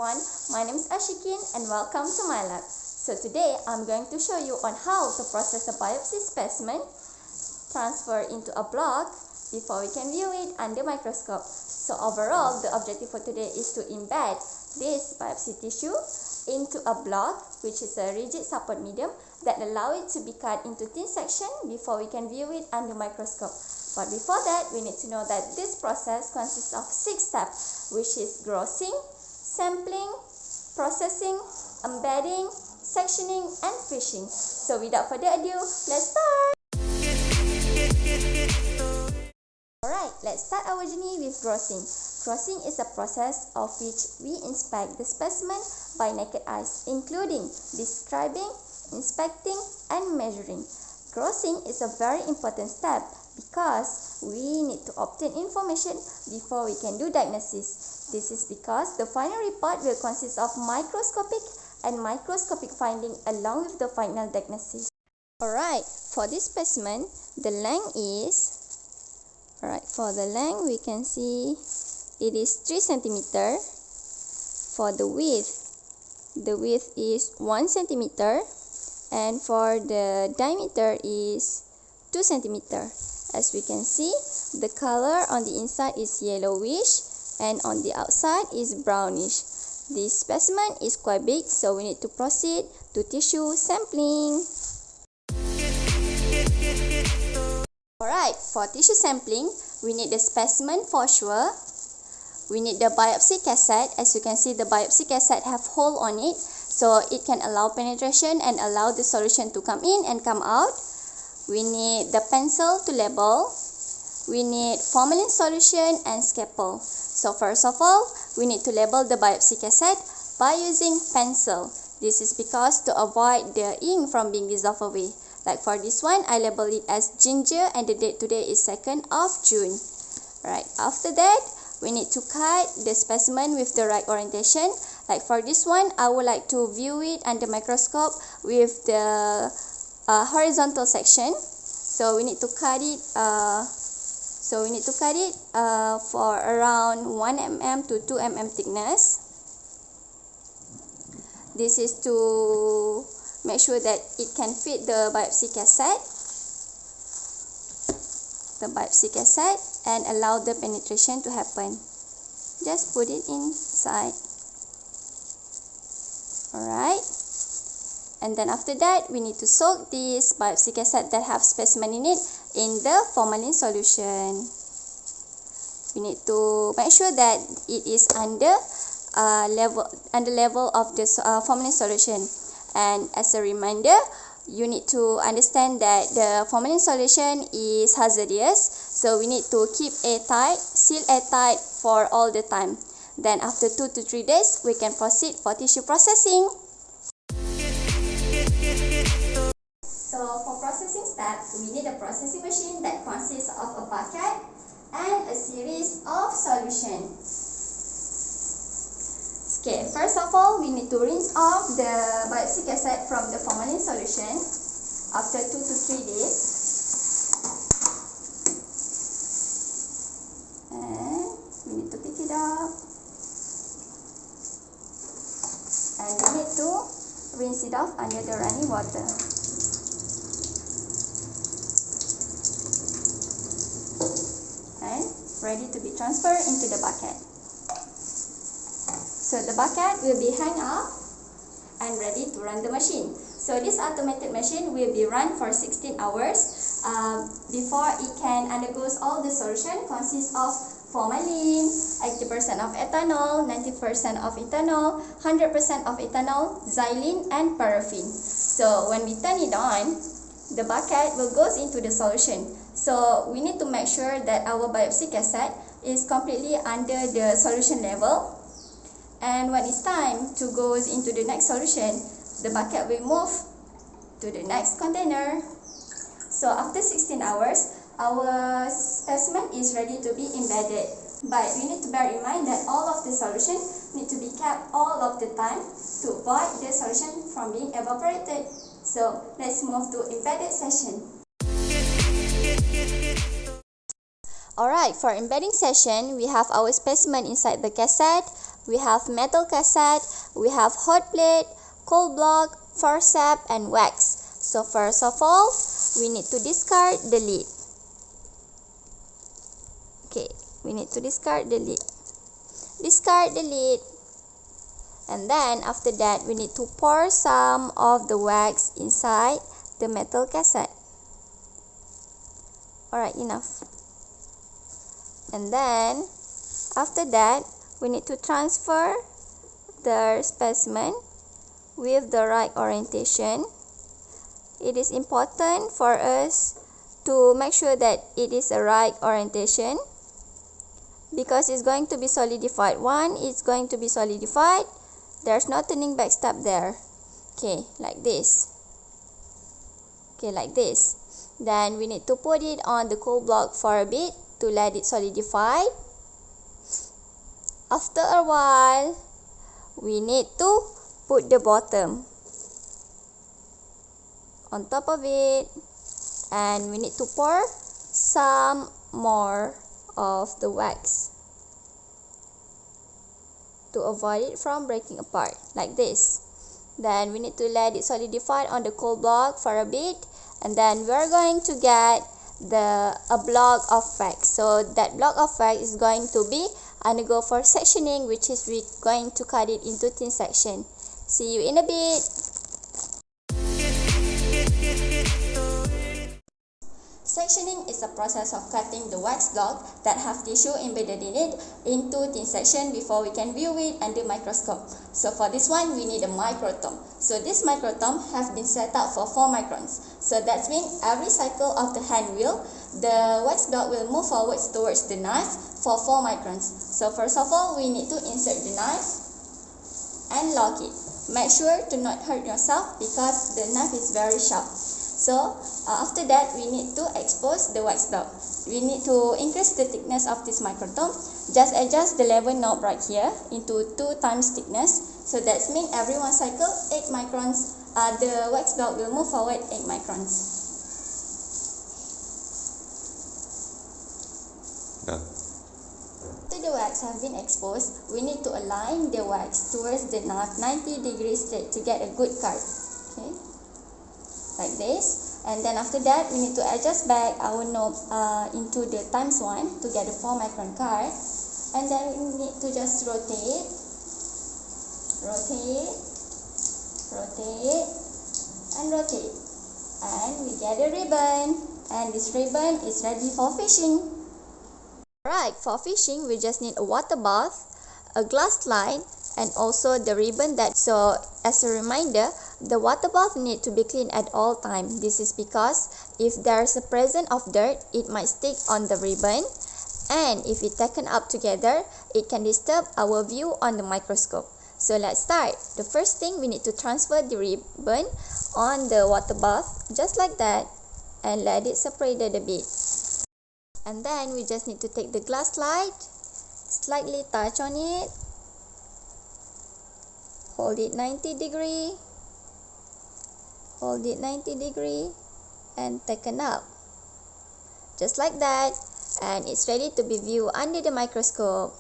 everyone, my name is Asyikin and welcome to my lab. So today I'm going to show you on how to process a biopsy specimen, transfer into a block before we can view it under microscope. So overall, the objective for today is to embed this biopsy tissue into a block, which is a rigid support medium that allow it to be cut into thin section before we can view it under microscope. But before that, we need to know that this process consists of 6 steps, which is grossing, sampling, processing, embedding, sectioning, and fishing. So without further ado, let's start! Alright, let's start our journey with grossing. Grossing is a process of which we inspect the specimen by naked eyes, including describing, inspecting, and measuring. Grossing is a very important step because we need to obtain information before we can do diagnosis. This is because the final report will consist of microscopic and microscopic finding along with the final diagnosis. Alright, for this specimen, the length is, we can see it is 3 cm. For the width is 1 cm, and for the diameter is 2 cm. As we can see, the color on the inside is yellowish and on the outside is brownish. This specimen is quite big, so we need to proceed to tissue sampling. Alright, for tissue sampling, we need the specimen for sure. We need the biopsy cassette. As you can see, the biopsy cassette have hole on it, so it can allow penetration and allow the solution to come in and come out. We need the pencil to label. We need formalin solution and scalpel. So first of all, we need to label the biopsy cassette by using pencil. This is because to avoid the ink from being dissolved away. Like for this one, I label it as ginger and the date today is 2nd of June. Right, after that, we need to cut the specimen with the right orientation. Like for this one, I would like to view it under microscope with the horizontal section. So we need to cut it. For around 1 mm to 2 mm thickness. This is to make sure that it can fit the biopsy cassette. And allow the penetration to happen. Just put it inside. Alright. And then after that, we need to soak this biopsy cassette that have specimen in it in the formalin solution. We need to make sure that it is under level of the formalin solution. And as a reminder, you need to understand that the formalin solution is hazardous, so we need to keep airtight, seal airtight for all the time. Then after 2 to 3 days, we can proceed for tissue processing. So for processing steps, we need a processing machine that consists of a bucket and a series of solutions. Okay, first of all, we need to rinse off the biopsy cassette from the formalin solution after 2 to 3 days. And we need to pick it up. And we need to rinse it off under the running water. And ready to be transferred into the bucket. So the bucket will be hung up and ready to run the machine. So this automated machine will be run for 16 hours before it can undergo all the solution consists of formalin, 80% of ethanol, 90% of ethanol, 100% of ethanol, xylene, and paraffin. So when we turn it on, the bucket will go into the solution. So we need to make sure that our biopsy cassette is completely under the solution level. And when it's time to go into the next solution, the bucket will move to the next container. So after 16 hours, our specimen is ready to be embedded. But we need to bear in mind that all of the solution need to be kept all of the time to avoid the solution from being evaporated. So let's move to embedded session. Alright, for embedding session, we have our specimen inside the cassette. We have metal cassette, we have hot plate, cold block, forceps, and wax. So first of all, we need to discard the lid. Okay, we need to discard the lid. Discard the lid. And then after that, we need to pour some of the wax inside the metal cassette. Alright, enough. And then after that, we need to transfer the specimen with the right orientation. It is important for us to make sure that it is a right orientation because it's going to be solidified. One, it's going to be solidified. There's no turning back step there. Okay, like this. Okay, like this. Then we need to put it on the cold block for a bit to let it solidify. After a while, we need to put the bottom on top of it, and we need to pour some more of the wax to avoid it from breaking apart, like this. Then we need to let it solidify on the cold block for a bit, and then we're going to get a block of wax. So that block of wax is going to be undergo for sectioning, which is we're going to cut it into thin section. See you in a bit. Sectioning is a process of cutting the wax block that have tissue embedded in it into thin section before we can view it under microscope. So for this one, we need a microtome. So this microtome have been set up for 4 microns. So that means every cycle of the hand wheel, the wax block will move forwards towards the knife for 4 microns. So first of all, we need to insert the knife and lock it. Make sure to not hurt yourself because the knife is very sharp. So after that, we need to expose the wax block. We need to increase the thickness of this microtome. Just adjust the level knob right here into 2 times thickness. So that means every 1 cycle, 8 microns, the wax block will move forward 8 microns. Done. After the wax has been exposed, we need to align the wax towards the knife 90 degrees straight to get a good cut. Okay, like this. And then after that, we need to adjust back our knob into the ×1 to get a 4 micron cut. And then we need to just rotate, and rotate. And we get a ribbon. And this ribbon is ready for fishing. Alright, for fishing, we just need a water bath, a glass slide, and also the ribbon. So as a reminder, the water bath need to be clean at all time. This is because if there's a presence of dirt, it might stick on the ribbon, and if it's taken up together, it can disturb our view on the microscope. So let's start. The first thing, we need to transfer the ribbon on the water bath, just like that, and let it separated a bit. And then we just need to take the glass slide, slightly touch on it, hold it 90 degree, and taken up, just like that, and it's ready to be viewed under the microscope.